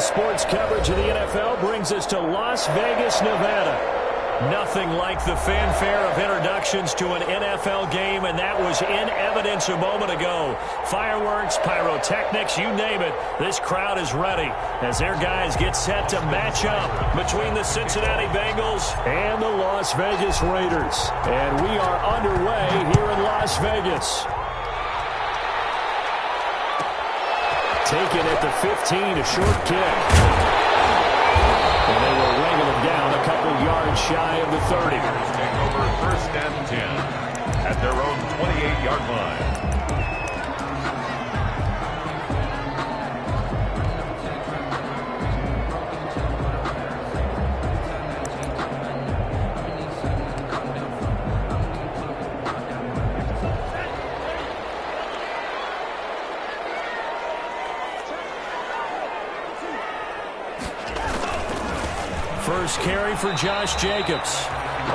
sports coverage of the NFL brings us to Las Vegas, Nevada. Nothing like the fanfare of introductions to an NFL game, and that was in evidence a moment ago. Fireworks, pyrotechnics, you name it. This crowd is ready as their guys get set to match up between the Cincinnati Bengals and the Las Vegas Raiders. And we are underway here in Las Vegas. Taken at the 15, a short kick. And they will wrangle him down a couple yards shy of the 30. Take over 1st and 10 at their own 28-yard line. First carry for Josh Jacobs.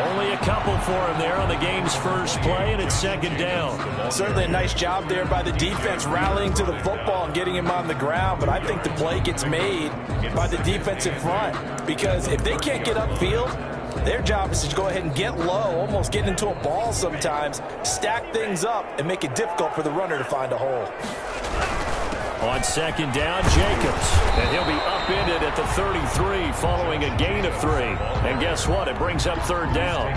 Only a couple for him there on the game's first play, and it's second down. Certainly a nice job there by the defense rallying to the football and getting him on the ground, but I think the play gets made by the defensive front because if they can't get upfield, their job is to go ahead and get low, almost get into a ball sometimes, stack things up, and make it difficult for the runner to find a hole. On second down, Jacobs. And he'll be upended at the 33 following a gain of 3. And guess what? It brings up third down.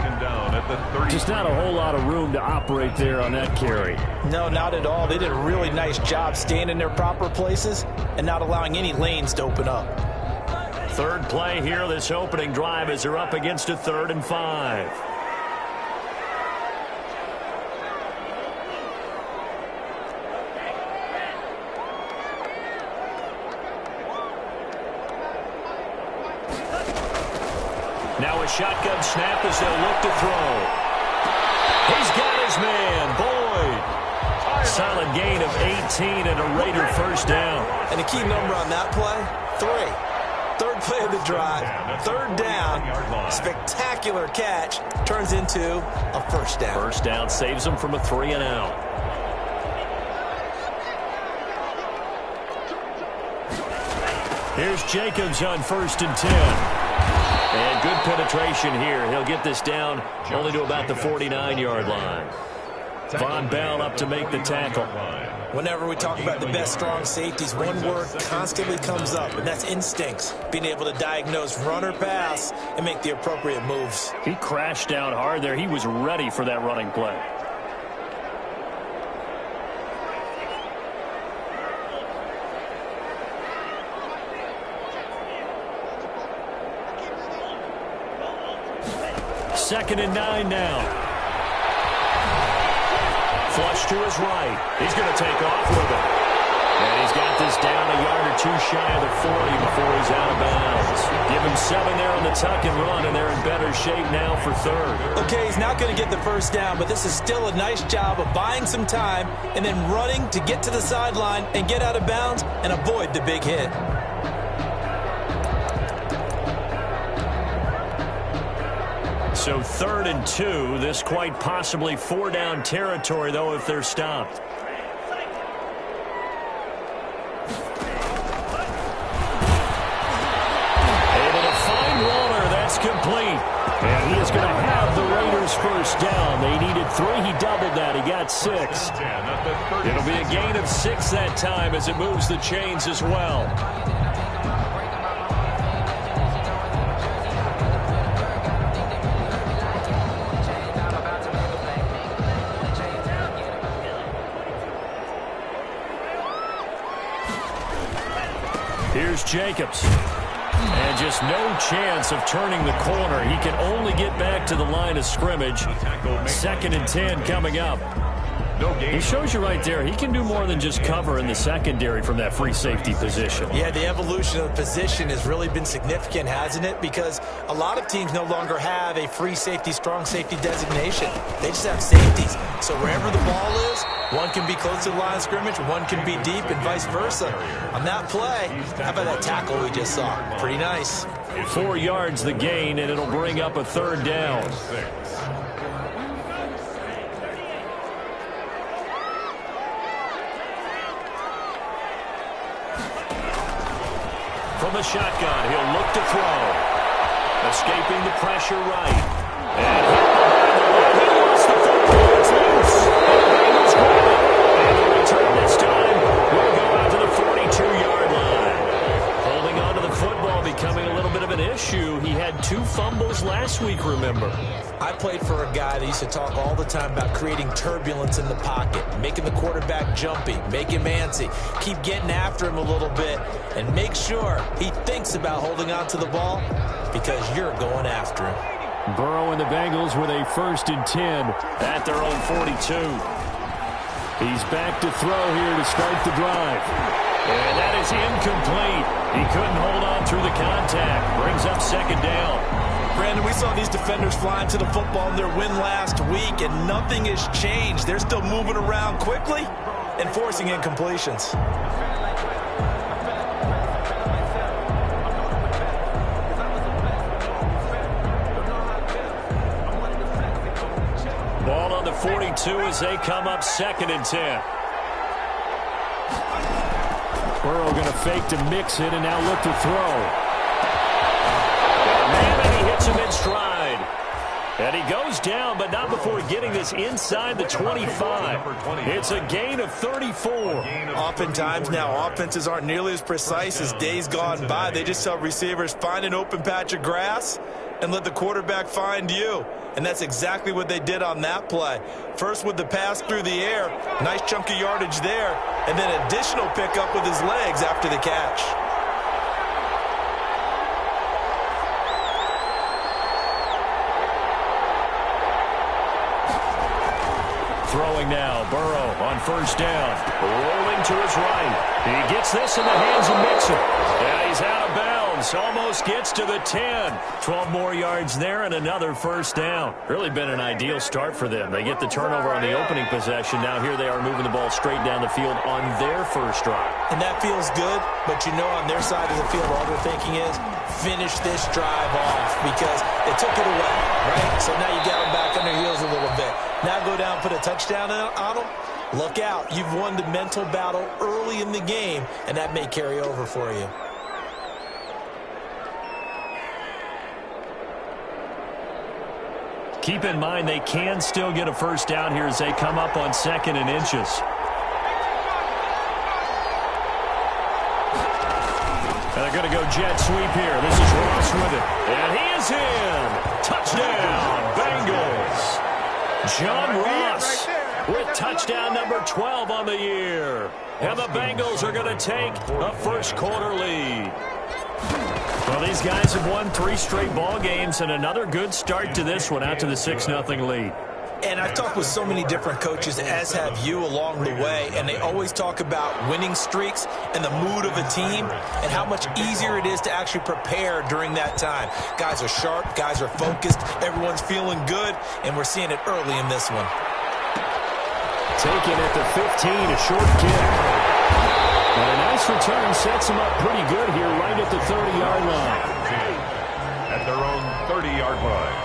Just not a whole lot of room to operate there on that carry. No, not at all. They did a really nice job staying in their proper places and not allowing any lanes to open up. Third play here, this opening drive, as they're up against a 3rd and 5. Now a shotgun snap as they'll look to throw. He's got his man, Boyd. Solid gain of 18 and a Raider first down. And a key number on that play, 3. Third play of the drive, 3rd down, spectacular catch, turns into a first down. First down saves them from a 3 and out. Here's Jacobs on 1st and 10. And good penetration here. He'll get this down only to about the 49-yard line. Von Bell up to make the tackle. Whenever we talk about the best strong safeties, one word constantly comes up, and that's instincts. Being able to diagnose run or pass and make the appropriate moves. He crashed down hard there. He was ready for that running play. Second and 9 now. Flush to his right. He's going to take off with it. And he's got this down a yard or 2 shy of the 40 before he's out of bounds. Give him 7 there on the tuck and run, and they're in better shape now for 3rd. Okay, he's not going to get the first down, but this is still a nice job of buying some time and then running to get to the sideline and get out of bounds and avoid the big hit. So 3rd and 2, this quite possibly 4-down territory, though, if they're stopped. Able to find Waller. That's complete. And he is going to have the Raiders first down. They needed 3. He doubled that. He got 6. It'll be a gain of 6 that time as it moves the chains as well. Here's Jacobs. And just no chance of turning the corner. He can only get back to the line of scrimmage. 2nd and 10 coming up. He shows you right there, he can do more than just cover in the secondary from that free safety position. Yeah, the evolution of the position has really been significant, hasn't it? Because a lot of teams no longer have a free safety, strong safety designation. They just have safeties. So wherever the ball is, one can be close to the line of scrimmage, one can be deep, and vice versa. On that play, how about that tackle we just saw? Pretty nice. 4 yards the gain, and it'll bring up a 3rd down. from the shotgun. He'll look to throw. Escaping the pressure right. And hit behind the line. He lost the football. It's loose. And the Bengals grab it. And the return this time will go out to the 42-yard line. Holding on to the football becoming a little bit of an issue. He had 2 fumbles last week, remember. I played for a guy that used to talk all the time about creating turbulence in the pocket, making the quarterback jumpy, make him antsy. Keep getting after him a little bit, and make sure he thinks about holding on to the ball because you're going after him. Burrow and the Bengals with a 1st and 10 at their own 42. He's back to throw here to start the drive. And that is incomplete. He couldn't hold on through the contact. Brings up 2nd down. Brandon, we saw these defenders flying to the football in their win last week, and nothing has changed. They're still moving around quickly and forcing incompletions. Ball on the 42 as they come up 2nd and 10. Burrow going to fake to mix it and now look to throw. And he hits him in stride. And he goes down, but not before getting this inside the 25. It's a gain of 34. Oftentimes now, offenses aren't nearly as precise as days gone by. They just tell receivers, find an open patch of grass and let the quarterback find you. And that's exactly what they did on that play. First with the pass through the air, nice chunk of yardage there, and then additional pickup with his legs after the catch. Throwing now, Burrow on 1st down. Rolling to his right. He gets this in the hands of Mixon. Yeah, he's out of bounds. Almost gets to the 10. 12 more yards there and another 1st down. Really been an ideal start for them. They get the turnover on the opening possession. Now here they are moving the ball straight down the field on their 1st drive. And that feels good, but you know on their side of the field all they're thinking is finish this drive off because they took it away, right? So now you got them back on their heels a little bit. Now go down, put a touchdown on them. Look out. You've won the mental battle early in the game, and that may carry over for you. Keep in mind they can still get a 1st down here as they come up on 2nd and inches. And they're going to go jet sweep here. This is Ross with it. And he is in. Touchdown, Bengals. John Ross with touchdown number 12 on the year. And the Bengals are going to take a 1st quarter lead. Well, these guys have won 3 straight ball games and another good start to this one out to the 6-0 lead. And I've talked with so many different coaches, as have you along the way, and they always talk about winning streaks and the mood of a team and how much easier it is to actually prepare during that time. Guys are sharp, guys are focused, everyone's feeling good, and we're seeing it early in this one. Taken at the 15, a short kick. And a nice return sets them up pretty good here right at the 30-yard line. At their own 30-yard line.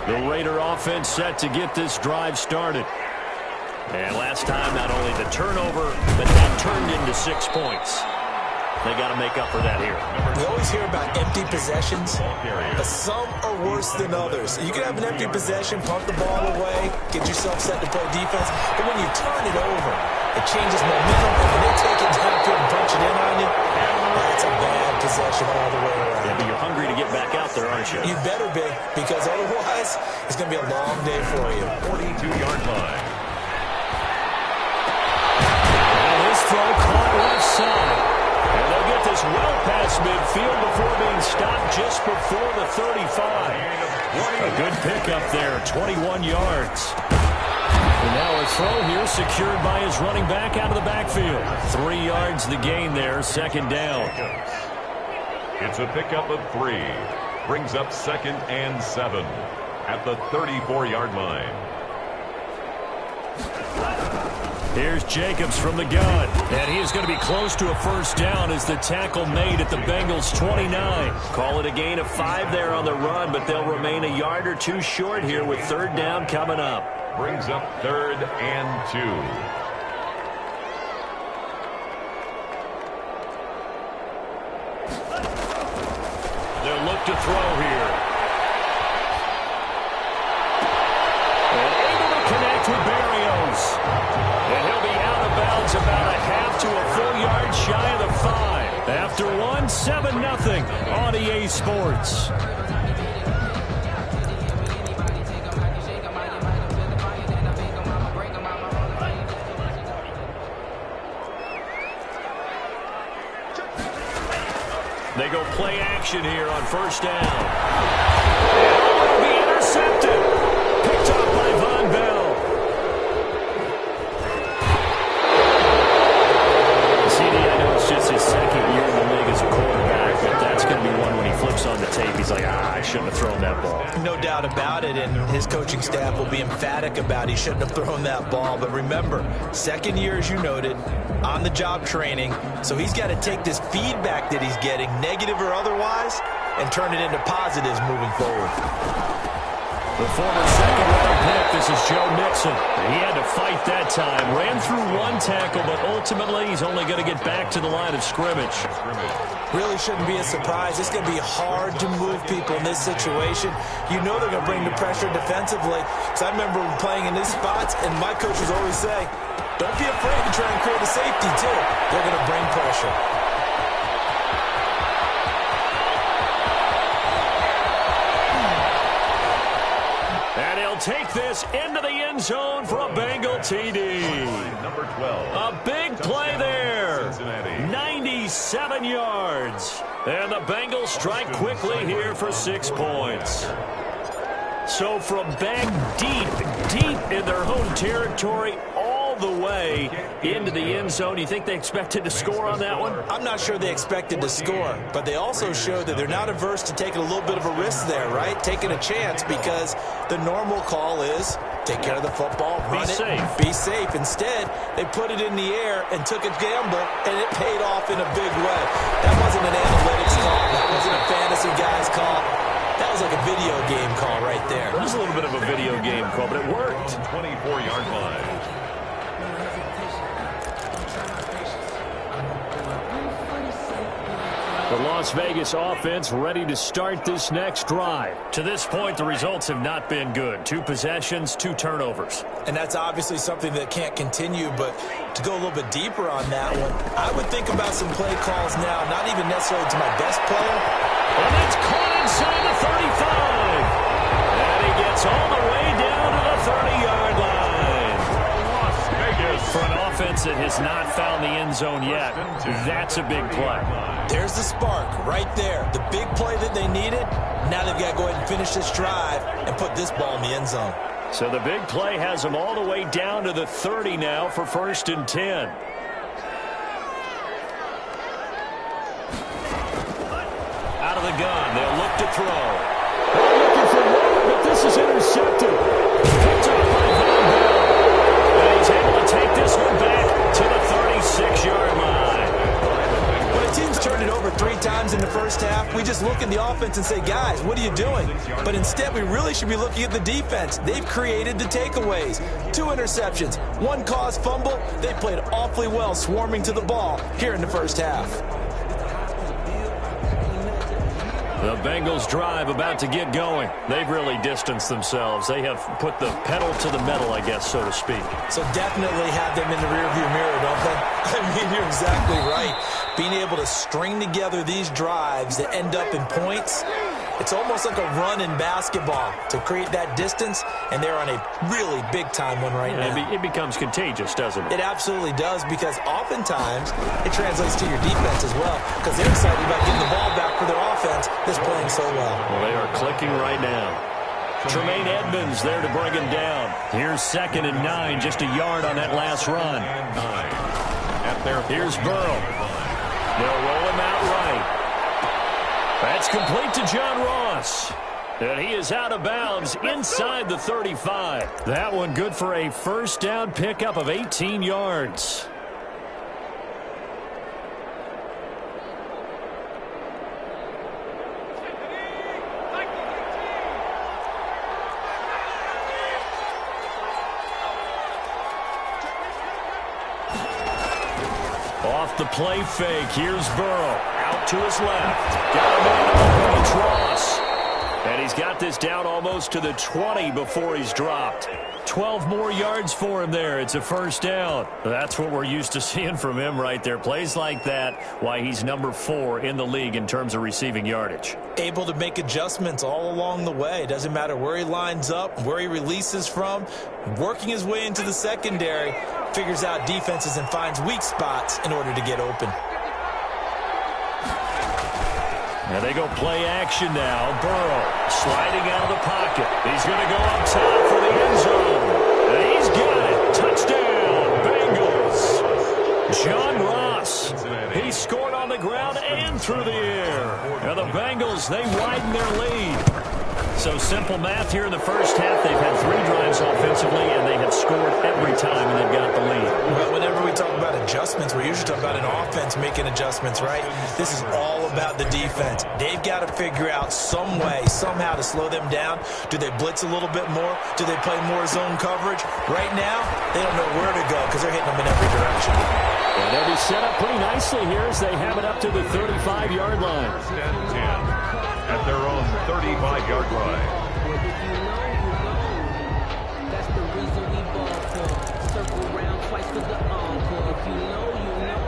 The Raider offense set to get this drive started. And last time, not only the turnover, but that turned into 6 points. They got to make up for that here. We always hear about empty possessions, but some are worse than others. You can have an empty possession, punt the ball away, get yourself set to play defense, but when you turn it over, it changes momentum, and when they take it downfield and punch it in on you, that's a bad possession all the way around. Yeah, but you're hungry to get back out there, aren't you? You better be, because otherwise, it's going to be a long day for you. 42-yard line. And this throw caught left side. And they'll get this well past midfield before being stopped just before the 35. A good pickup there, 21 yards. And now a throw here secured by his running back out of the backfield. 3 yards the gain there, 2nd down. It's a pickup of 3. Brings up 2nd and 7 at the 34-yard line. Here's Jacobs from the gun. And he is going to be close to a first down as the tackle made at the Bengals' 29. Call it a gain of 5 there on the run, but they'll remain a yard or two short here with third down coming up. Brings up 3rd and 2. They'll look to throw here. And able to connect with Berrios. And he'll be out of bounds about a half to a full yard shy of the 5. After 1, 7-0 on EA Sports. They go play action here on first down. And will be intercepted. Picked up by Von Bell. CD, I know it's just his second year in the league as a quarterback, but that's going to be one when he flips on the tape. He's like, I shouldn't have thrown that ball. No doubt about it, and his coaching staff will be emphatic about he shouldn't have thrown that ball. But remember, second year, as you noted, on-the-job training, so he's got to take this feedback that he's getting, negative or otherwise, and turn it into positives moving forward. The former second-round pick, this is Joe Mixon. He had to fight that time. Ran through one tackle, but ultimately he's only going to get back to the line of scrimmage. Really shouldn't be a surprise. It's going to be hard to move people in this situation. You know they're going to bring the pressure defensively. Because I remember playing in these spots, and my coaches always say, don't be afraid to try and create a safety, too. They're going to bring pressure. And he'll take this into the end zone for a Bengal TD. Number 12. A big play there. 97 yards. And the Bengals strike quickly here for 6 points. So from back deep in their home territory, all the way into the end zone. You think they expected to score on that one? I'm not sure they expected to score, but they also showed that they're not averse to taking a little bit of a risk there, right? Taking a chance, because the normal call is take care of the football, run it, be safe. Instead, they put it in the air and took a gamble, and it paid off in a big way. That wasn't an analytics call. That wasn't a fantasy guy's call. That was like a video game call right there. It was a little bit of a video game call, but it worked. 24-yard line. The Las Vegas offense ready to start this next drive. To this point, the results have not been good. 2 possessions, 2 turnovers. And that's obviously something that can't continue, but to go a little bit deeper on that one, I would think about some play calls now, not even necessarily to my best player. And it's caught inside the 35. And he gets all the way down to the 30-yard line. Las Vegas. For an offense that has not found the end zone yet, that's a big play. There's the spark right there. The big play that they needed. Now they've got to go ahead and finish this drive and put this ball in the end zone. So the big play has them all the way down to the 30 now for 1st and 10. Out of the gun, they'll look to throw. They're looking for one, but this is intercepted. Picked up by Von Bell. And he's able to take this one back to the 36-yard line. When a team's turned it over 3 times in the first half, we just look at the offense and say, guys, what are you doing? But instead, we really should be looking at the defense. They've created the takeaways. 2 interceptions, 1 caused fumble. They played awfully well swarming to the ball here in the first half. The Bengals drive about to get going. They've really distanced themselves. They have put the pedal to the metal, I guess, so to speak. So definitely have them in the rearview mirror, don't they? I mean, you're exactly right. Being able to string together these drives that end up in points, it's almost like a run in basketball to create that distance, and they're on a really big-time one right now. It becomes contagious, doesn't it? It absolutely does, because oftentimes it translates to your defense as well, because they're excited about getting the ball back for their offense that's playing so well. Well, they are clicking right now. Tremaine Edmonds there to bring him down. Here's 2nd and 9, just a yard on that last run. Here's Burrow. They'll roll him out right. That's complete to John Ross. And he is out of bounds inside the 35. That one good for a first down pickup of 18 yards. Off the play fake, here's Burrow. Out to his left. Got a man open, it's Ross. And he's got this down almost to the 20 before he's dropped. 12 more yards for him there. It's a first down. That's what we're used to seeing from him right there. Plays like that, why he's number 4 in the league in terms of receiving yardage. Able to make adjustments all along the way. Doesn't matter where he lines up, where he releases from. Working his way into the secondary. Figures out defenses and finds weak spots in order to get open. Now they go play action now. Burrow sliding out of the pocket. He's going to go up top for the end zone. And he's got it. Touchdown, Bengals. John Ross. He scored on the ground and through the air. Now the Bengals, they widen their lead. So simple math here in the first half. They've had 3 drives offensively, and they have scored every time, and they've got the lead. Well, whenever we talk about adjustments, we're usually talking about an offense making adjustments, right? This is all about the defense. They've got to figure out some way, somehow to slow them down. Do they blitz a little bit more? Do they play more zone coverage? Right now, they don't know where to go because they're hitting them in every direction. And they'll be set up pretty nicely here as they have it up to the 35-yard line. 10-10 at their own 35-yard line.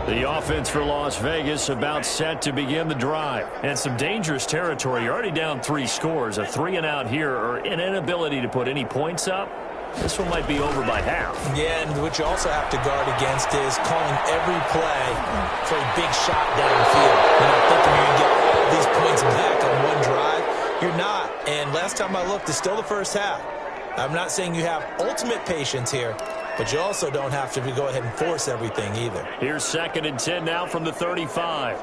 The offense for Las Vegas about set to begin the drive. And some dangerous territory. You're already down 3 scores. A 3 and out here, or an inability to put any points up. This one might be over by half. Yeah, and what you also have to guard against is calling every play for a big shot downfield. You know, thinking you're going to get all these points back on one drive. You're not. And last time I looked, it's still the first half. I'm not saying you have ultimate patience here, but you also don't have to go ahead and force everything either. Here's 2nd and 10 now from the 35.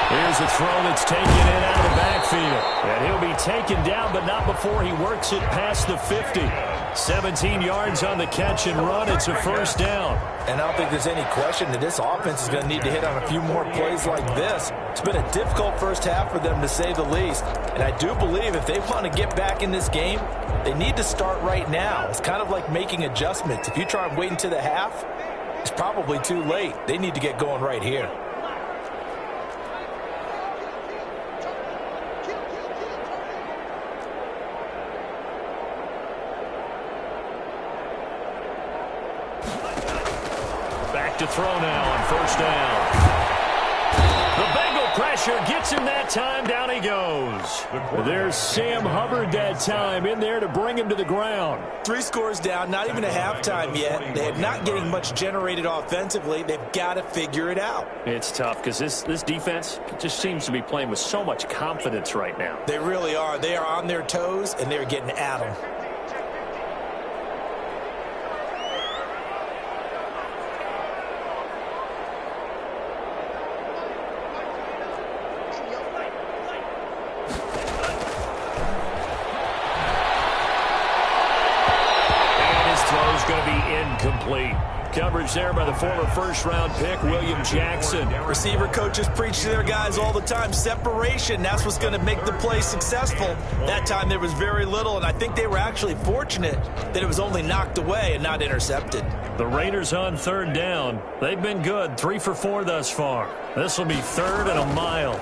Here's a throw that's taken in out of the backfield. And he'll be taken down, but not before he works it past the 50. 17 yards on the catch and run. It's a first down. And I don't think there's any question that this offense is going to need to hit on a few more plays like this. It's been a difficult first half for them, to say the least. And I do believe if they want to get back in this game, they need to start right now. It's kind of like making adjustments. If you try and wait until the half, it's probably too late. They need to get going right here. To throw now on first down. The Bengal pressure gets him that time. Down he goes. There's Sam Hubbard that time in there to bring him to the ground. 3 scores down, not even a halftime yet. They're not getting much generated offensively. They've got to figure it out. It's tough because this defense just seems to be playing with so much confidence right now. They really are. They are on their toes, and they're getting at them. Complete. Coverage there by the former first-round pick, William Jackson. Receiver coaches preach to their guys all the time. Separation, that's what's going to make the play successful. That time there was very little, and I think they were actually fortunate that it was only knocked away and not intercepted. The Raiders on 3rd down. They've been good, 3 for 4 thus far. This will be 3rd and a mile.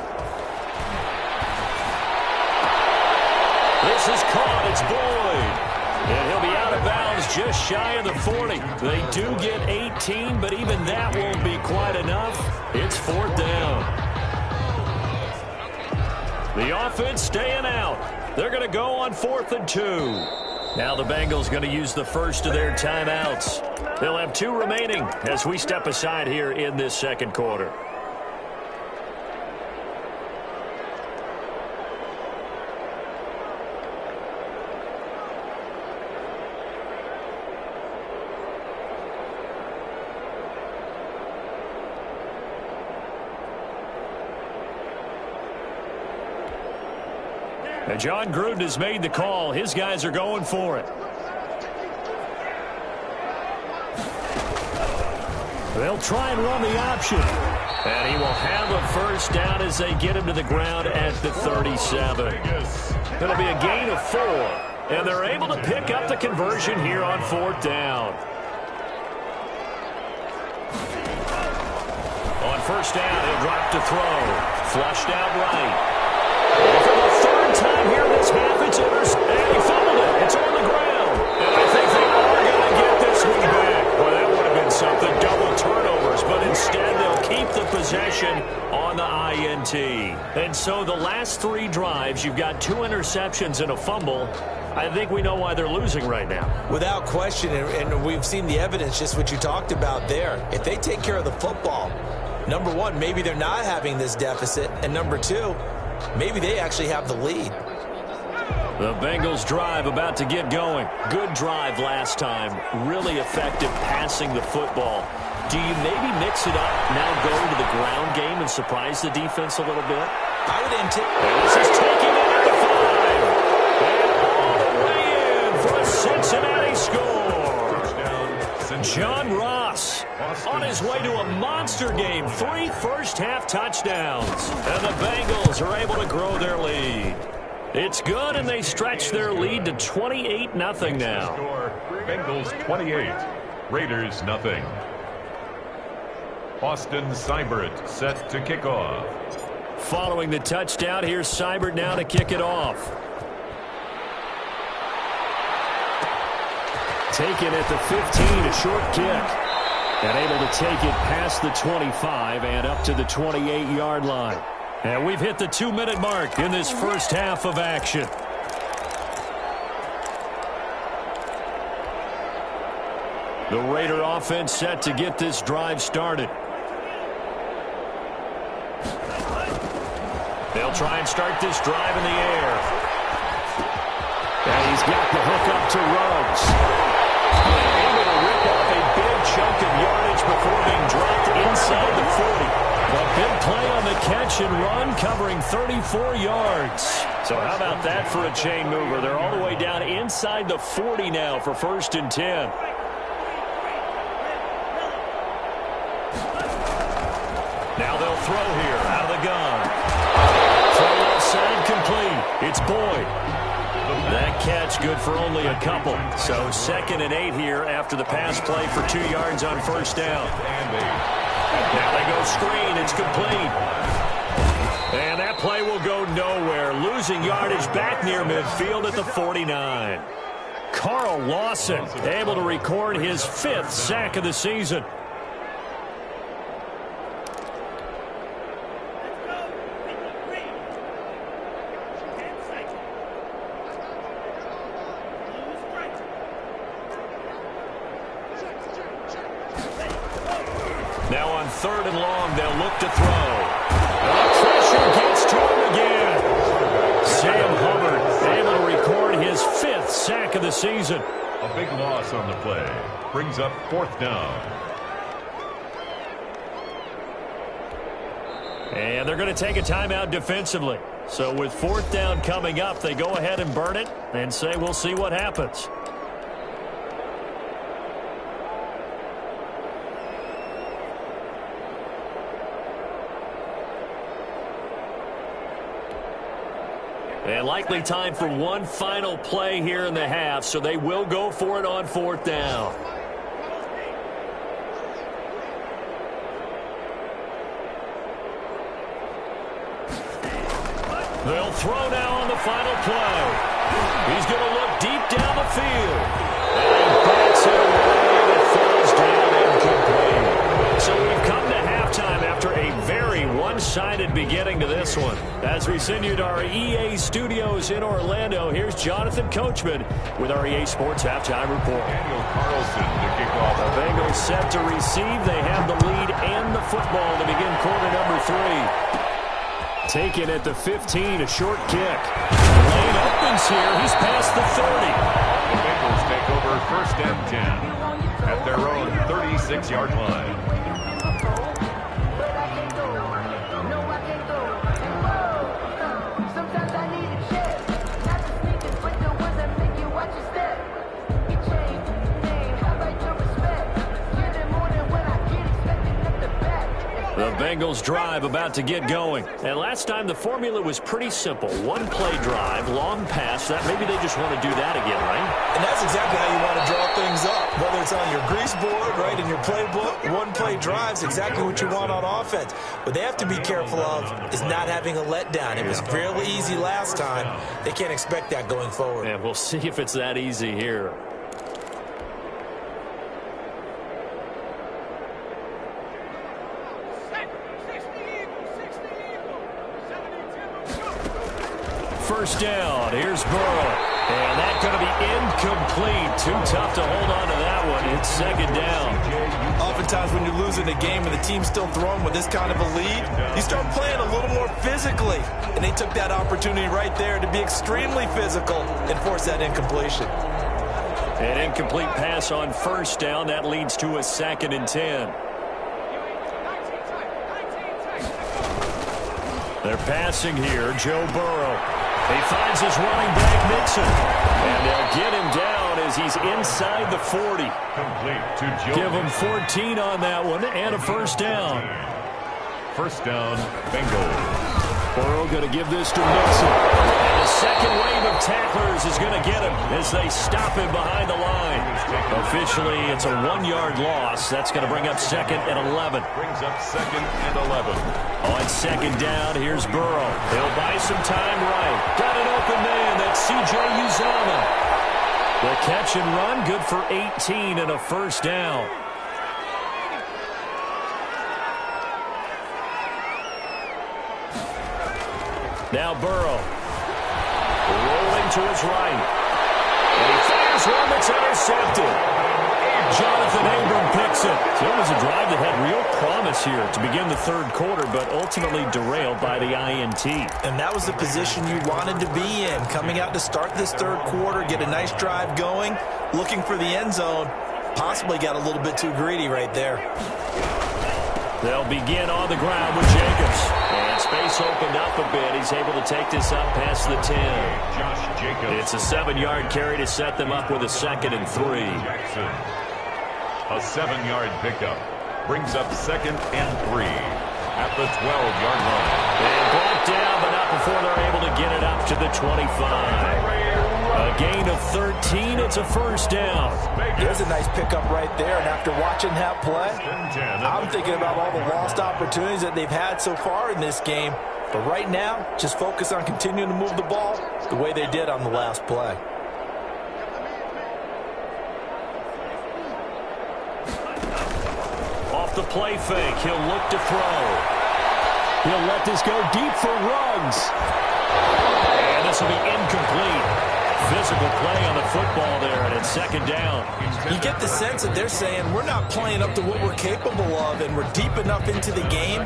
This is caught. It's Boyd. And he'll be out of bounds just shy of the 40. They do get 18, but even that won't be quite enough. It's 4th down. The offense staying out. They're going to go on 4th and 2. Now the Bengals going to use the first of their timeouts. They'll have 2 remaining as we step aside here in this second quarter. And John Gruden has made the call. His guys are going for it. They'll try and run the option. And he will have a first down as they get him to the ground at the 37. It'll be a gain of 4. And they're able to pick up the conversion here on 4th down. On 1st down, he'll drop to throw. Flushed out right. And for the 3rd time here this half, it's intercepted. And he fumbled it. It's on the ground. And I think they are going to get this one back. Well, that would have been something. Double turnovers. But instead, they'll keep the possession on the INT. And so the last 3 drives, you've got 2 interceptions and a fumble. I think we know why they're losing right now. Without question, and we've seen the evidence, just what you talked about there. If they take care of the football, number 1, maybe they're not having this deficit. And number 2, maybe they actually have the lead. The Bengals drive about to get going. Good drive last time. Really effective passing the football. Do you maybe mix it up, now go to the ground game and surprise the defense a little bit? I would anticipate. This is taking it at the 5. And all the way in for a Cincinnati score. John Ross on his way to a monster game. 3 first-half touchdowns. And the Bengals are able to grow their lead. It's good, and they stretch their lead to 28-0 now. Bengals 28, Raiders nothing. Austin Seibert set to kick off. Following the touchdown, here's Seibert now to kick it off. Taken at the 15, a short kick. And able to take it past the 25 and up to the 28-yard line. And we've hit the 2-minute mark in this first half of action. The Raider offense set to get this drive started. They'll try and start this drive in the air. And he's got the hook up to Ruggs. Able to rip off a big chunk of yardage before being dropped inside the 40. A big play on the catch and run, covering 34 yards. So how about that for a chain mover? They're all the way down inside the 40 now for 1st and 10. Now they'll throw here out of the gun. Throw left side complete. It's Boyd. That catch good for only a couple. So 2nd and 8 here after the pass play for 2 yards on 1st down. Now they go screen. It's complete. And that play will go nowhere. Losing yardage back near midfield at the 49. Carl Lawson able to record his 5th sack of the season. Now on 3rd and long, they'll look to throw. The pressure gets to him again. Sam Hubbard able to record his 5th sack of the season. A big loss on the play. Brings up 4th down. And they're going to take a timeout defensively. So with 4th down coming up, they go ahead and burn it and say we'll see what happens. And likely time for one final play here in the half, so they will go for it on 4th down. They'll throw now on the final play. He's going to look deep down the field. And he backs it away, and it falls down incomplete. So we've come to halftime after a very one-sided beginning to this one. As we send you to our EA studios in Orlando, here's Jonathan Coachman with our EA Sports Halftime Report. Daniel Carlson to kick off. The Bengals set to receive. They have the lead and the football to begin quarter number 3. Taken at the 15, a short kick. Lane opens here. He's past the 30. The Bengals take over 1st and 10 at their own 36-yard line. The Bengals drive about to get going. And last time the formula was pretty simple. One play drive, long pass. That maybe they just want to do that again, right? And that's exactly how you want to draw things up. Whether it's on your grease board, right, in your playbook, one play drive is exactly what you want on offense. What they have to be careful of is not having a letdown. It was fairly easy last time. They can't expect that going forward. And we'll see if it's that easy here. First down. Here's Burrow. And that's going to be incomplete. Too tough to hold on to that one. It's second down. Oftentimes when you're losing a game and the team's still throwing with this kind of a lead, you start playing a little more physically. And they took that opportunity right there to be extremely physical and force that incompletion. An incomplete pass on first down. That leads to a 2nd and 10. They're passing here. Joe Burrow. He finds his running back, Mixon. And they'll get him down as he's inside the 40. Complete to Joe. Give him 14 on that one and a first down. First down, Bengals. Burrow going to give this to Mixon. And the second wave of tacklers is going to get him as they stop him behind the line. Officially, it's a 1-yard loss. That's going to bring up 2nd and 11. Brings up 2nd and 11. On second down, here's Burrow. He'll buy some time right. Got an open man. That's C.J. Uzomah. The catch and run, good for 18 and a first down. Now Burrow. Rolling to his right. And he fires one that's intercepted. Jonathan Abram picks it. So it was a drive that had real promise here to begin the third quarter, but ultimately derailed by the INT. And that was the position you wanted to be in. Coming out to start this third quarter, get a nice drive going, looking for the end zone. Possibly got a little bit too greedy right there. They'll begin on the ground with Jacobs. And space opened up a bit. He's able to take this up past the 10. Josh Jacobs. It's a 7-yard carry to set them up with a 2nd and 3. Jackson. A 7-yard pickup. Brings up 2nd and 3 at the 12-yard line. And brought down, but not before they're able to get it up to the 25. A gain of 13. It's a first down. There's a nice pickup right there. And after watching that play, I'm thinking about all the lost opportunities that they've had so far in this game. But right now, just focus on continuing to move the ball the way they did on the last play. Off the play fake, he'll look to throw. He'll let this go deep for Ruggs. And this will be incomplete. Physical play on the football there, and it's second down. You get the sense that they're saying we're not playing up to what we're capable of, and we're deep enough into the game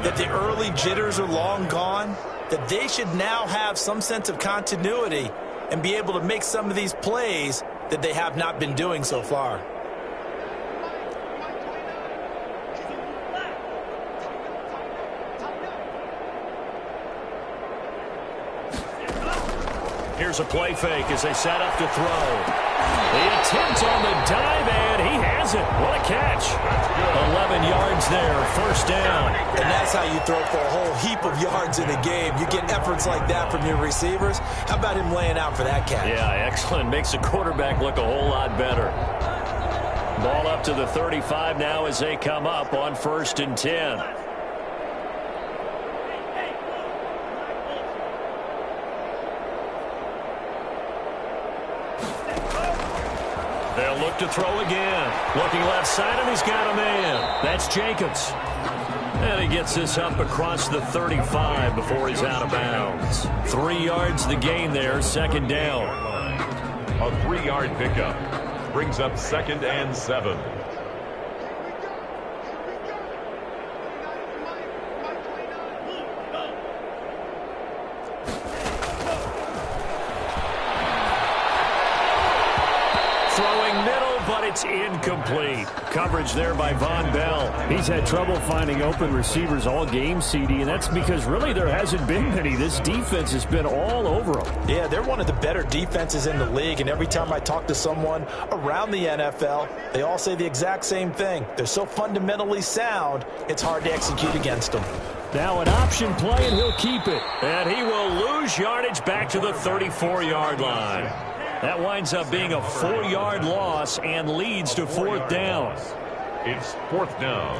that the early jitters are long gone, that they should now have some sense of continuity and be able to make some of these plays that they have not been doing so far. Here's a play fake as they set up to throw. The attempt on the dive, and he has it. What a catch. 11 yards there, first down. And that's how you throw for a whole heap of yards in a game. You get efforts like that from your receivers. How about him laying out for that catch? Yeah, excellent. Makes the quarterback look a whole lot better. Ball up to the 35 now as they come up on 1st and 10. They'll look to throw again. Looking left side, and he's got a man. That's Jacobs. And he gets this up across the 35 before he's out of bounds. 3 yards the gain there, second down. A 3-yard pickup. Brings up 2nd and 7. it's incomplete. Coverage there by Von Bell. He's had trouble finding open receivers all game, CD, and that's because really there hasn't been many. This defense has been all over them. Yeah, they're one of the better defenses in the league, and every time I talk to someone around the NFL, they all say the exact same thing. They're so fundamentally sound, it's hard to execute against them. Now an option play, and he'll keep it. And he will lose yardage back to the 34-yard line. That winds up being a 4-yard loss and leads to 4th down. It's 4th down.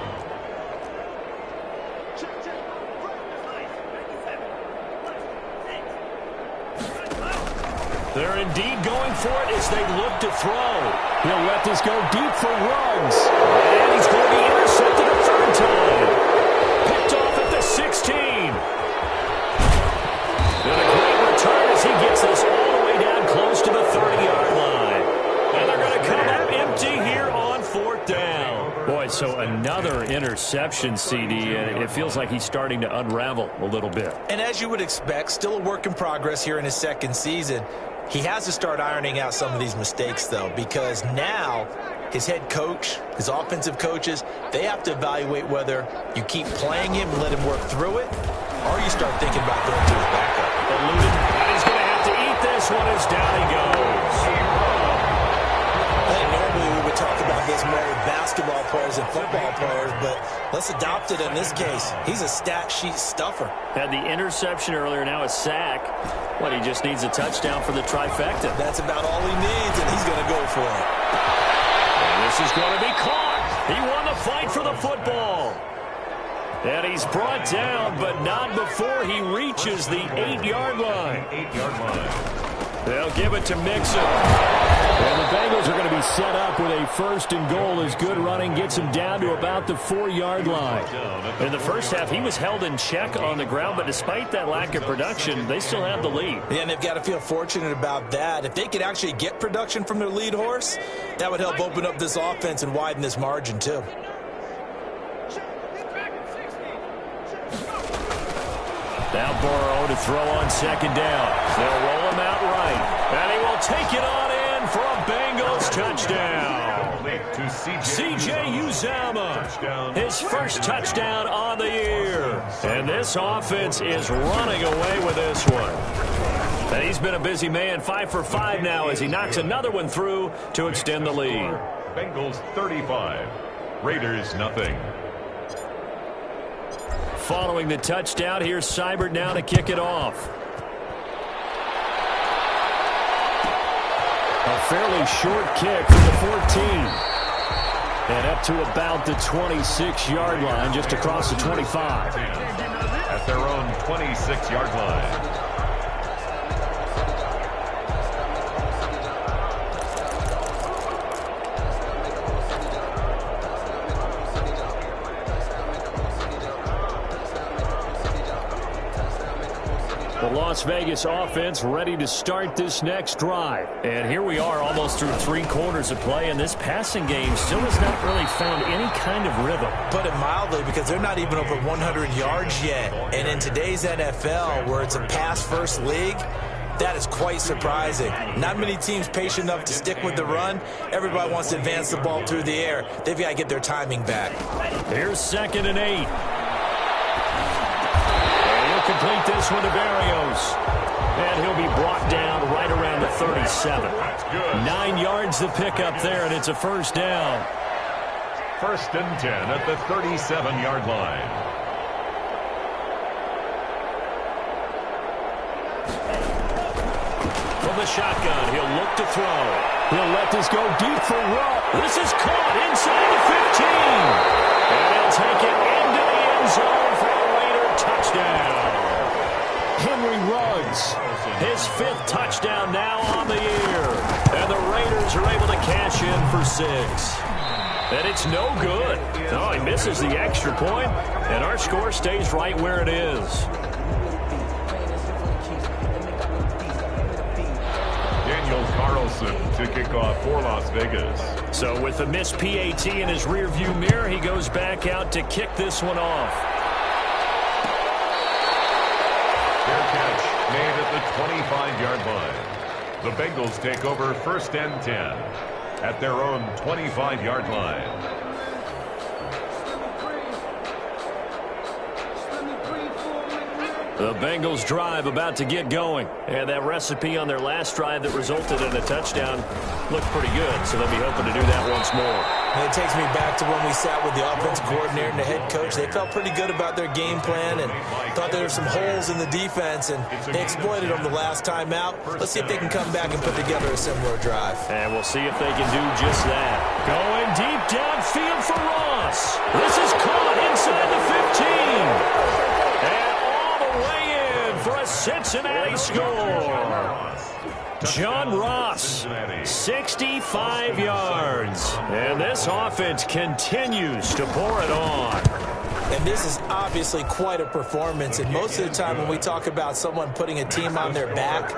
They're indeed going for it as they look to throw. He'll let this go deep for Ruggs. And he's going to be intercepted a 3rd time. Picked off at the 16. And a great return as he gets this all the way down close to the 30-yard line. And they're going to come up empty here on 4th down. Boy, so another interception, CD, and it feels like he's starting to unravel a little bit. And as you would expect, still a work in progress here in his 2nd season. He has to start ironing out some of these mistakes, though, because now his head coach, his offensive coaches, they have to evaluate whether you keep playing him and let him work through it, or you start thinking about going to his backup. Eluded, and he's going to have to eat this one as down he goes. I think normally we would talk about this more with basketball players and football players, but let's adopt it in this case. He's a stat sheet stuffer. Had the interception earlier, now a sack. What, he just needs a touchdown for the trifecta. That's about all he needs, and he's going to go for it. And this is going to be caught. He won the fight for the football. And he's brought down, but not before he reaches the 8-yard line. 8-yard line. They'll give it to Mixon. And the Bengals are going to be set up with a 1st and goal as good running gets him down to about the 4-yard line. In the first half, he was held in check on the ground, but despite that lack of production, they still have the lead. Yeah, and they've got to feel fortunate about that. If they could actually get production from their lead horse, that would help open up this offense and widen this margin, too. Now Burrow to throw on 2nd down. They'll roll him out right. And he will take it on in for a Bengals touchdown. C.J. Uzomah, his first touchdown on the year. And this offense is running away with this one. And he's been a busy man, 5 for 5 now as he knocks another one through to extend the lead. Bengals 35, Raiders nothing. Following the touchdown, here's Seibert now to kick it off. A fairly short kick from the 14. And up to about the 26-yard line, just across the 25. At their own 26-yard line. The Las Vegas offense ready to start this next drive. And here we are almost through 3 quarters of play, and this passing game still has not really found any kind of rhythm. Put it mildly, because they're not even over 100 yards yet. And in today's NFL, where it's a pass-first league, that is quite surprising. Not many teams patient enough to stick with the run. Everybody wants to advance the ball through the air. They've got to get their timing back. Here's 2nd and 8. Complete this one to Barrios. And he'll be brought down right around the 37. 9 yards to pick up there, and it's a 1st down. 1st and 10 at the 37-yard line. From the shotgun, he'll look to throw. He'll let this go deep for Ruggs. This is caught inside the 15. And he'll take it into the end zone for a Raider touchdown. Henry Ruggs, his 5th touchdown now on the year. And the Raiders are able to cash in for 6. And it's no good. Oh, he misses the extra point, and our score stays right where it is. Daniel Carlson to kick off for Las Vegas. So with the missed PAT in his rearview mirror, he goes back out to kick this one off. Fair catch made at the 25-yard line. The Bengals take over 1st and 10. at their own 25-yard line. The Bengals drive about to get going. And that recipe on their last drive that resulted in a touchdown looked pretty good, so they'll be hoping to do that once more. And it takes me back to when we sat with the offensive coordinator and the head coach. They felt pretty good about their game plan and thought there were some holes in the defense, and they exploited them the last time out. Let's see if they can come back and put together a similar drive. And we'll see if they can do just that. Going deep downfield for Ross. This is caught inside the 15. And all the way in for a Cincinnati score. John Ross, 65 yards. And this offense continues to pour it on. And this is obviously quite a performance. And most of the time when we talk about someone putting a team on their back,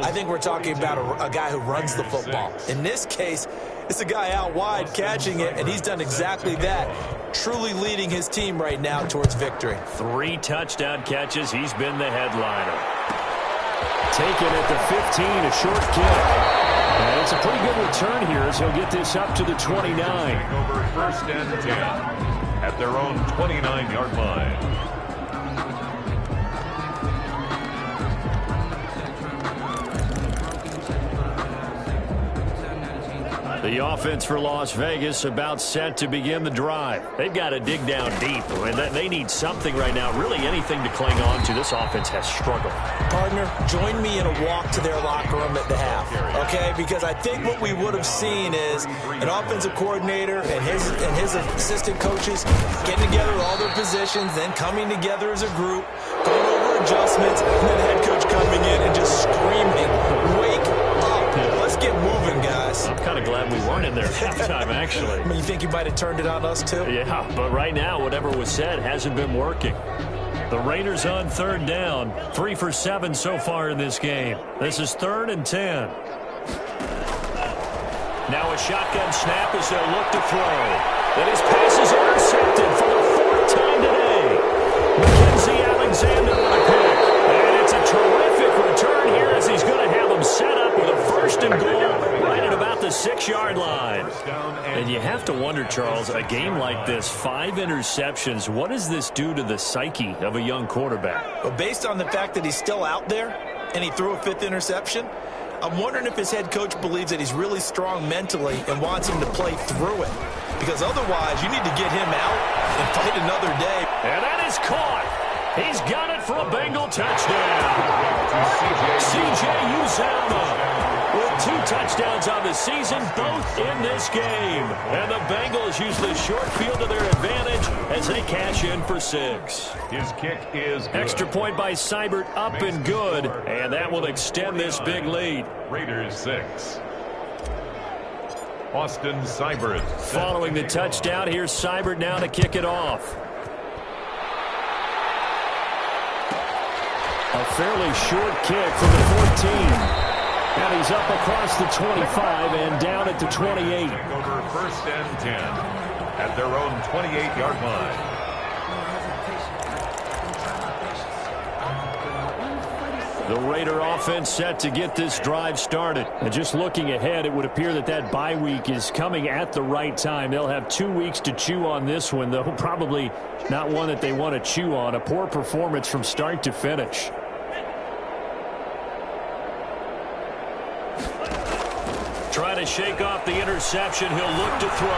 I think we're talking about a guy who runs the football. In this case, it's a guy out wide catching it, and he's done exactly that, truly leading his team right now towards victory. 3 touchdown catches. He's been the headliner. Taken at the 15, a short kick. And it's a pretty good return here as he'll get this up to the 29. Over 1st and 10 at their own 29-yard line. The offense for Las Vegas about set to begin the drive. They've got to dig down deep. I mean, they need something right now, really anything to cling on to. This offense has struggled. Partner, join me in a walk to their locker room at the half, okay? Because I think what we would have seen is an offensive coordinator and his assistant coaches getting together all their positions, then coming together as a group, going over adjustments, and then the head coach coming in and just screaming, "Wake up. Let's get moving, guys." I'm kind of glad we weren't in there at halftime, actually. I mean, you think you might have turned it on us, too? Yeah, but right now, whatever was said hasn't been working. The Raiders on 3rd down, 3 for 7 so far in this game. This is 3rd and 10. Now a shotgun snap as they'll look to throw. Then his pass is intercepted for the 4th time today. Mackenzie Alexander with a pick. And it's a terrific return here as he's going to have them set up with a 1st and goal right at about the 6-yard line. And you have to wonder, Charles, a game like this, 5 interceptions, what does this do to the psyche of a young quarterback? Well, based on the fact that he's still out there and he threw a 5th interception, I'm wondering if his head coach believes that he's really strong mentally and wants him to play through it. Because otherwise, you need to get him out and fight another day. And that is caught. He's got it for a Bengal touchdown. C.J. Uzomah with 2 touchdowns on the season, both in this game. And the Bengals use the short field to their advantage as they cash in for 6. His kick is good. Extra point by Seibert, up and good. And that will extend this big lead. Raiders 6. Austin Seibert. Following the touchdown, here's Seibert now to kick it off. A fairly short kick from the 14. And he's up across the 25 and down at the 28. Over 1st and 10 at their own 28-yard line. The Raider offense set to get this drive started. And just looking ahead, it would appear that that bye week is coming at the right time. They'll have 2 weeks to chew on this one, though probably not one that they want to chew on. A poor performance from start to finish. Trying to shake off the interception. He'll look to throw.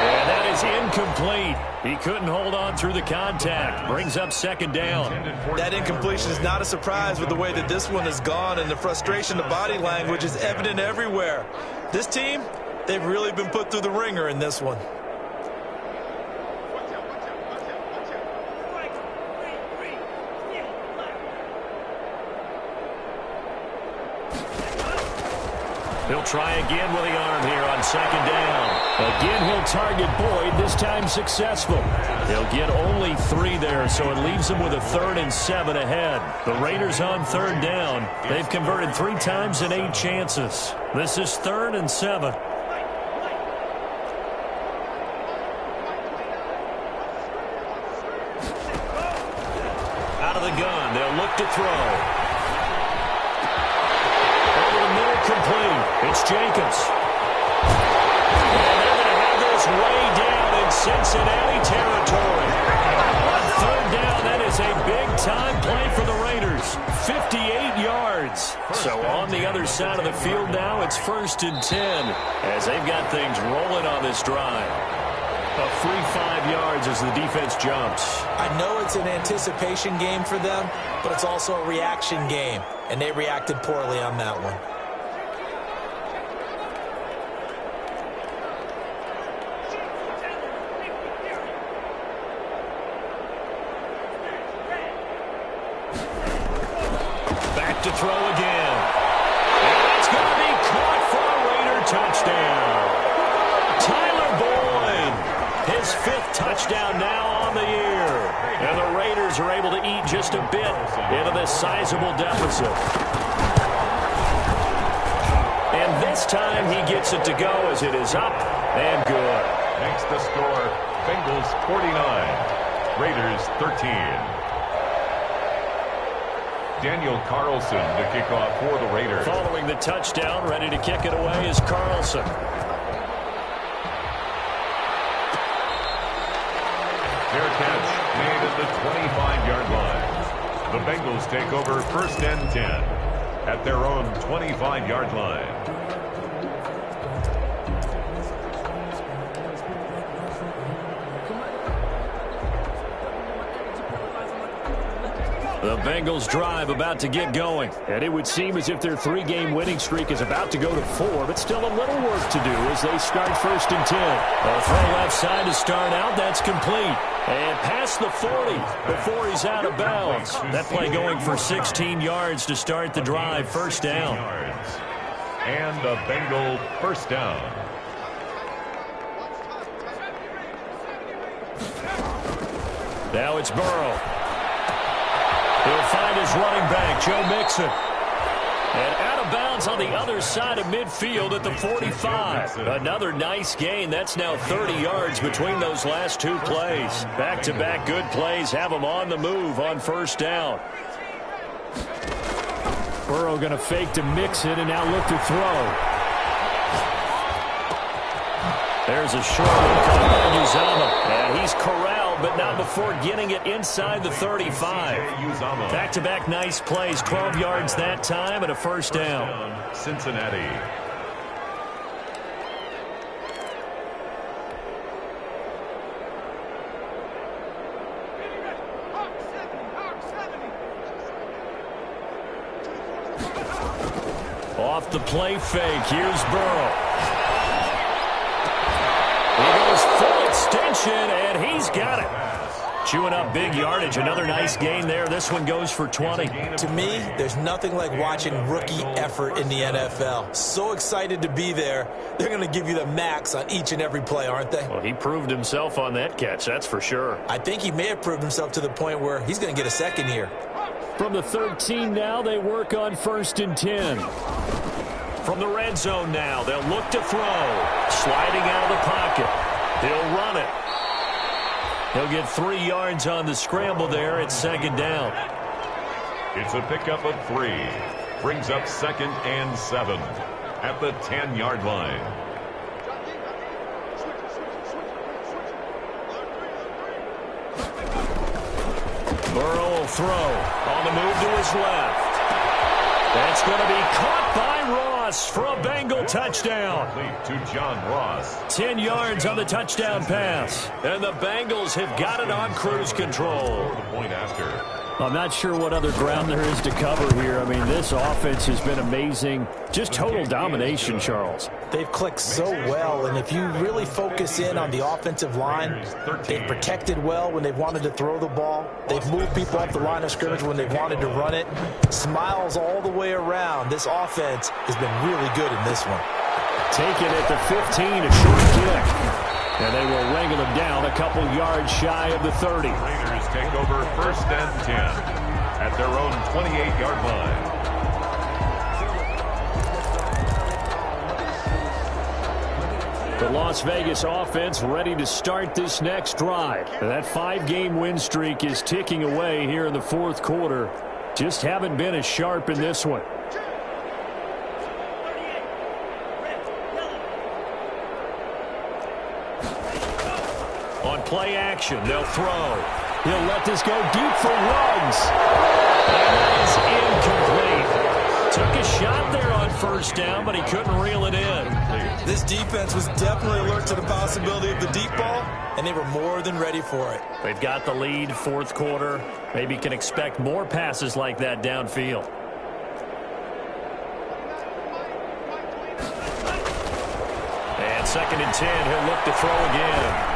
And that is incomplete. He couldn't hold on through the contact. Brings up 2nd down. That incompletion is not a surprise with the way that this one has gone, and the frustration, the body language is evident everywhere. This team, they've really been put through the ringer in this one. He'll try again with the arm here on 2nd down. Again, he'll target Boyd, this time successful. He'll get only 3 there, so it leaves him with a 3rd and 7 ahead. The Raiders on 3rd down. They've converted 3 times in 8 chances. This is 3rd and 7. Out of the gun, they'll look to throw. Complete. It's Jacobs. is way down in Cincinnati territory. On third down, that is a big-time play for the Raiders. 58 yards. So on the other side of the field now, it's 1st and 10 as they've got things rolling on this drive. A free 5 yards as the defense jumps. I know it's an anticipation game for them, but it's also a reaction game, and they reacted poorly on that one. Back to throw again. And it's going to be caught for a Raider touchdown. Tyler Boyd, his 5th touchdown now on the year. And the Raiders are able to eat just a bit into this sizable deficit. And this time he gets it to go as it is up and good. Makes the score Bengals 49, Raiders 13. Daniel Carlson to kick off for the Raiders. Following the touchdown, ready to kick it away is Carlson. Fair catch made at the 25-yard line. The Bengals take over 1st and 10 at their own 25-yard line. The Bengals drive about to get going. And it would seem as if their 3-game winning streak is about to go to 4, but still a little work to do as they start 1st and 10. A throw left side to start out. That's complete. And past the 40 before he's out of bounds. That play going for 16 yards to start the drive. 1st down. And a Bengal 1st down. Now it's Burrow. He'll find his running back, Joe Mixon. And out of bounds on the other side of midfield at the 45. Another nice gain. That's now 30 yards between those last 2 plays. Back-to-back good plays have them on the move on 1st down. Burrow going to fake to Mixon and now look to throw. There's a short one coming by Uzama. And he's corralled, but not before getting it inside the 35. Back-to-back nice plays. 12 yards that time and a 1st down. Cincinnati. Off the play fake. Here's Burrow. He goes full extension, and he's got it. Chewing up big yardage. Another nice gain there. This one goes for 20. To me, there's nothing like watching rookie effort in the NFL. So excited to be there. They're going to give you the max on each and every play, aren't they? Well, he proved himself on that catch, that's for sure. I think he may have proved himself to the point where he's going to get a 2nd here. From the 13 now, they work on 1st and 10. From the red zone now, they'll look to throw. Sliding out of the pocket. He'll run it. He'll get 3 yards on the scramble there at 2nd down. It's a pickup of 3. Brings up 2nd and 7 at the 10-yard line. Burrow will throw. On the move to his left. That's going to be caught by Ross for a Bengal touchdown. To John Ross. 10 yards on the touchdown pass. And the Bengals have got it on cruise control. The point after. I'm not sure what other ground there is to cover here. I mean, this offense has been amazing. Just total domination, Charles. They've clicked so well, and if you really focus in on the offensive line, they've protected well when they've wanted to throw the ball. They've moved people off the line of scrimmage when they've wanted to run it. Smiles all the way around. This offense has been really good in this one. Take it at the 15, a short kick. And they will wrangle them down a couple yards shy of the 30. Raiders take over 1st and 10 at their own 28-yard line. The Las Vegas offense ready to start this next drive. That 5-game win streak is ticking away here in the 4th quarter. Just haven't been as sharp in this one. play action. They'll throw. He'll let this go deep for Ruggs. And that is incomplete. Took a shot there on first down, but he couldn't reel it in. This defense was definitely alert to the possibility of the deep ball, and they were more than ready for it. They've got the lead, fourth quarter. Maybe can expect more passes like that downfield. And 2nd and 10, he'll look to throw again.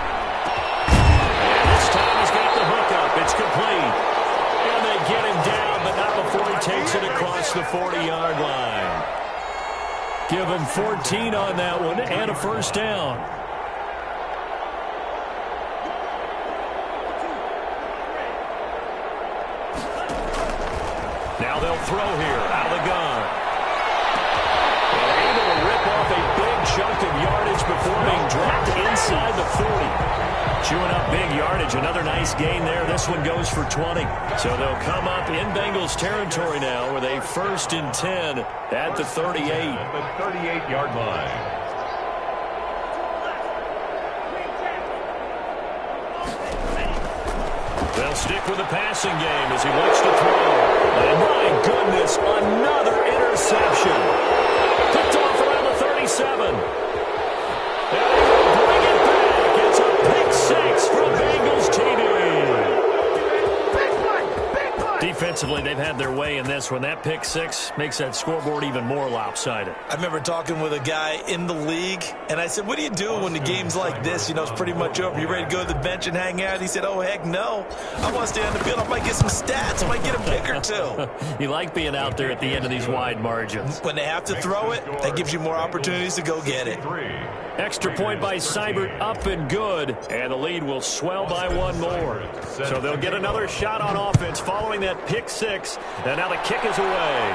And this time he's got the hook up. It's complete. And they get him down, but not before he takes it across the 40-yard line. Give him 14 on that one and a first down. Now they'll throw here out of the gun. And able to rip off a big chunk of yardage before being dropped inside the 40. Chewing up big yardage. Another nice gain there. This one goes for 20. So they'll come up in Bengals territory now with a 1st and 10 at the 38. At the 38-yard line. They'll stick with the passing game as he looks to throw. And my goodness, another interception. Picked off around the 37. And they will bring it back. It's a pick six from Bengals TV. Defensively, they've had their way in this one. That pick six makes that scoreboard even more lopsided. I remember talking with a guy in the league, and I said, what do you do when the game's like this? You know, it's pretty much over. You ready to go to the bench and hang out? He said, oh, heck no. I want to stay on the field. I might get some stats. I might get a pick or two. You like being out there at the end of these wide margins. When they have to throw it, that gives you more opportunities to go get it. Extra point by Seibert, up and good, and the lead will swell by one more. So they'll get another shot on offense following that pick six, and now the kick is away.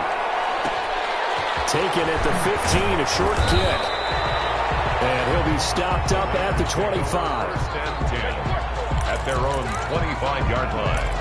Taken at the 15, a short kick. And he'll be stopped up at the 25. 1st and 10 at their own 25-yard line.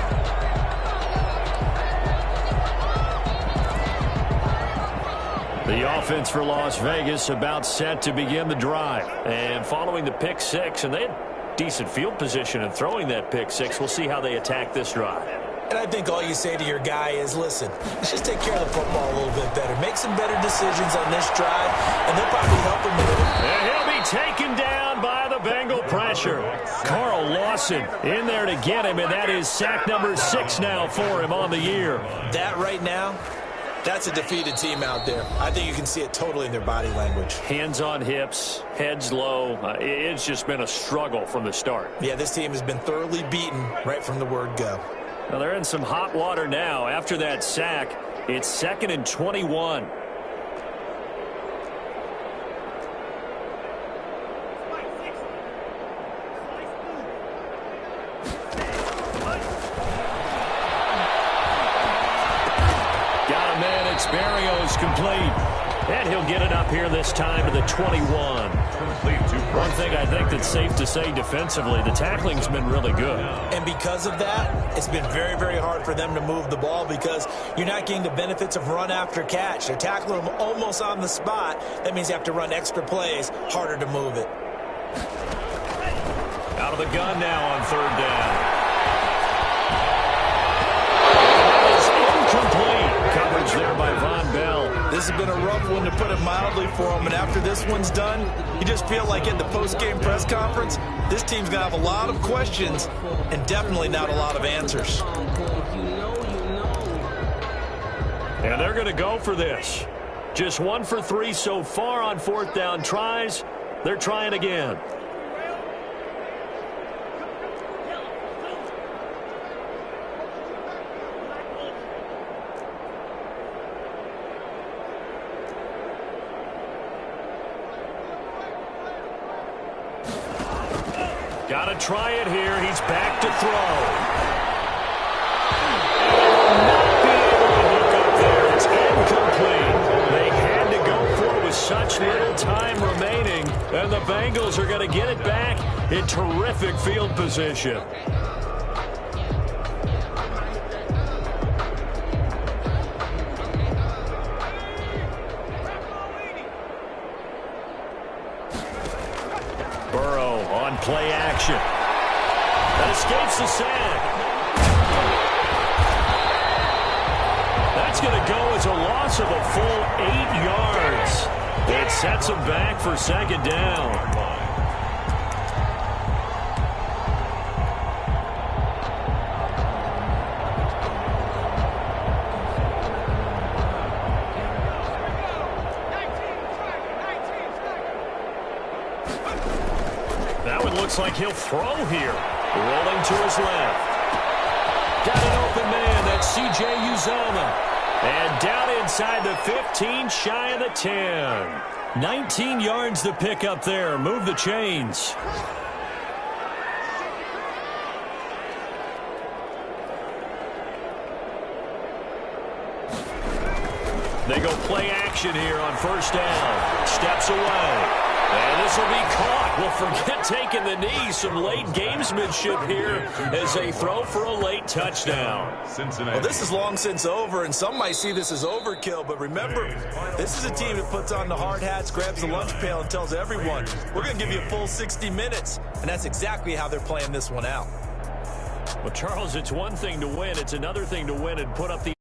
The offense for Las Vegas about set to begin the drive. And following the pick six, and they had decent field position in throwing that pick six. We'll see how they attack this drive. And I think all you say to your guy is, listen, let's just take care of the football a little bit better. Make some better decisions on this drive, and they'll probably help him with it. And he'll be taken down by the Bengal pressure. Carl Lawson in there to get him, and that is sack number 6 now for him on the year. That right now, that's a defeated team out there. I think you can see it totally in their body language. Hands on hips, heads low. It's just been a struggle from the start. Yeah, this team has been thoroughly beaten right from the word go. Well, they're in some hot water now. After that sack, it's 2nd and 21. Got a man. It's Barrios complete. And he'll get it up here this time to the 21. One thing I think that's safe to say defensively, the tackling's been really good. And because of that, it's been very, very hard for them to move the ball because you're not getting the benefits of run after catch. They're tackling them almost on the spot. That means you have to run extra plays, harder to move it. Out of the gun now on 3rd down. Incomplete. Coverage there by Von Bell. This has been a rough one, to put it mildly, for him. And after this one's done, you just feel like in the post-game press conference, this team's going to have a lot of questions and definitely not a lot of answers. And they're going to go for this. Just 1 for 3 so far on 4th down tries. They're trying again. Got to try it here. He's back to throw. Not be able to look up there. It's incomplete. They had to go for it with such little time remaining. And the Bengals are going to get it back in terrific field position. Burrow on play action. escapes the sack. That's going to go as a loss of a full 8 yards. It sets him back for second down. That one looks like he'll throw here. Rolling to his left. Got an open man. That's C.J. Uzomah. And down inside the 15, shy of the 10. 19 yards to pick up there. Move the chains. They go play action here on first down. Steps away. And this will be caught. Well, forget taking the knee. Some late gamesmanship here as they throw for a late touchdown. Well, this is long since over, and some might see this as overkill. But remember, this is a team that puts on the hard hats, grabs the lunch pail, and tells everyone, we're going to give you a full 60 minutes. And that's exactly how they're playing this one out. Well, Charles, it's one thing to win. It's another thing to win and put up the